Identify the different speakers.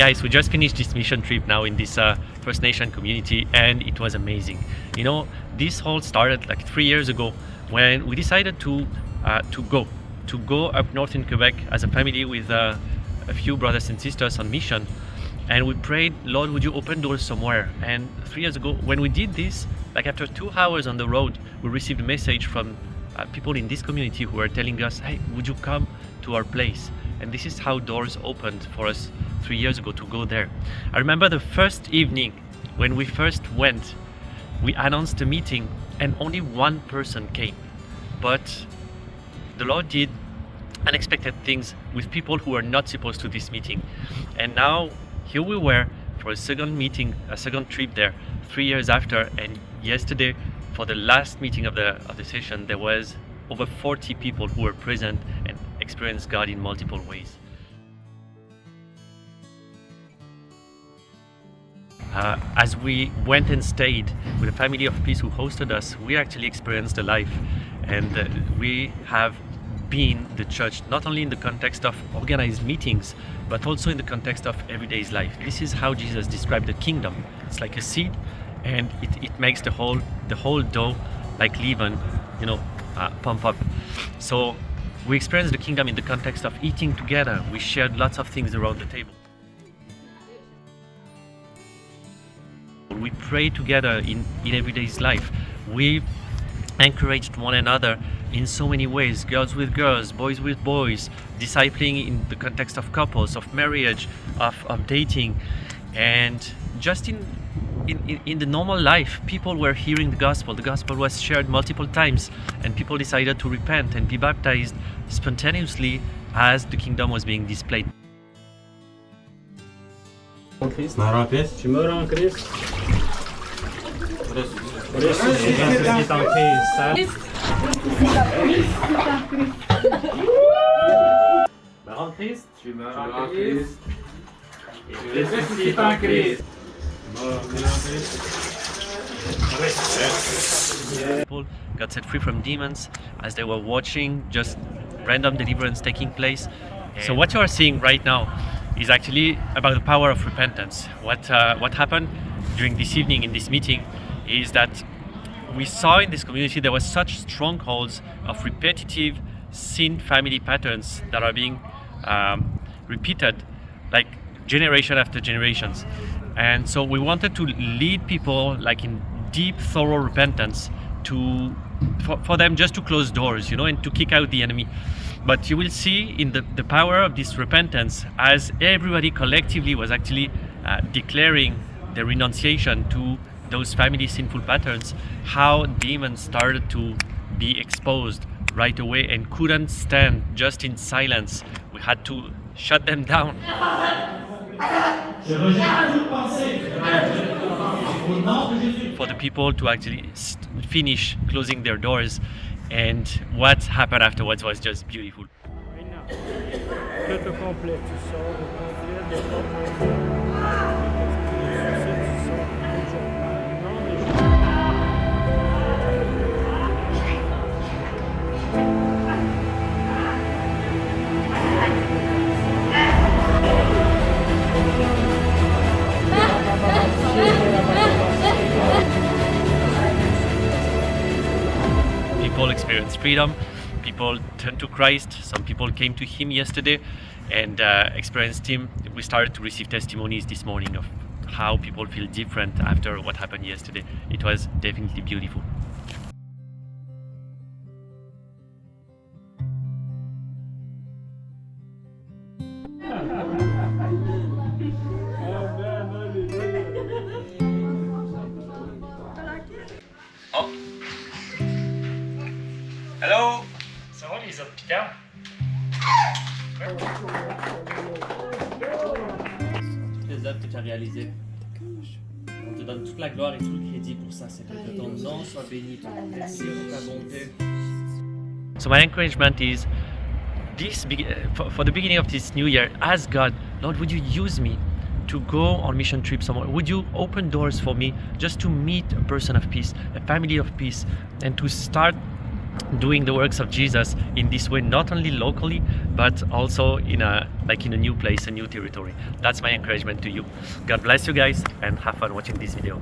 Speaker 1: guys, we just finished this mission trip now in this First Nation community, and it was amazing. You know, this all started like 3 years ago when we decided to go up north in Quebec as a family with a few brothers and sisters on mission. And we prayed, Lord, would you open doors somewhere? And 3 years ago, when we did this, like after 2 hours on the road, we received a message from people in this community who were telling us, hey, would you come to our place? And this is how doors opened for us 3 years ago to go there. I remember the first evening when we first went, we announced a meeting and only one person came. But the Lord did unexpected things with people who were not supposed to this meeting. And now here we were for a second meeting, a second trip there 3 years after. And yesterday, for the last meeting of the session, there was over 40 people who were present and experienced God in multiple ways. As we went and stayed with a family of peace who hosted us, we actually experienced a life, and we have been the church not only in the context of organized meetings, but also in the context of everyday life. This is how Jesus described the kingdom. It's like a seed, and it makes the whole dough like leaven, pump up. So we experienced the kingdom in the context of eating together. We shared lots of things around the table. We pray together in everyday life. We encouraged one another in so many ways, girls with girls, boys with boys, discipling in the context of couples, of marriage, of dating. And just in the normal life, people were hearing the gospel. The gospel was shared multiple times, and people decided to repent and be baptized spontaneously as the kingdom was being displayed.
Speaker 2: Tu meurs en Christ. Christ est en Christ. Meurs en Christ. Tu meurs en Christ. Christ est en Christ.
Speaker 1: People got set free from demons as they were watching just random deliverance taking place. So what you are seeing right now is actually about the power of repentance. What happened during this evening in this meeting is that we saw in this community there was such strongholds of repetitive sin family patterns that are being repeated like generation after generations. And so we wanted to lead people like in deep, thorough repentance for them just to close doors, and to kick out the enemy. But you will see in the power of this repentance as everybody collectively was actually declaring the renunciation to those family sinful patterns, how demons started to be exposed right away and couldn't stand just in silence. We had to shut them down. For the people to actually finish closing their doors, and what happened afterwards was just beautiful. People experienced freedom, people turned to Christ, some people came to Him yesterday and experienced Him. We started to receive testimonies this morning of how people feel different after what happened yesterday. It was definitely beautiful. Oh. Hello. Ça va les autres piquants? Toutes les œuvres que tu as réalisées. On te donne toute la gloire et tout le crédit pour ça. C'est que ton nom soit béni. Merci pour ta bonté. So my encouragement is for the beginning of this new year, ask God, Lord, would you use me to go on mission trip somewhere? Would you open doors for me just to meet a person of peace, a family of peace, and to start doing the works of Jesus in this way, not only locally but also in a new place, a new territory. That's my encouragement to you. God bless you guys and have fun watching this video.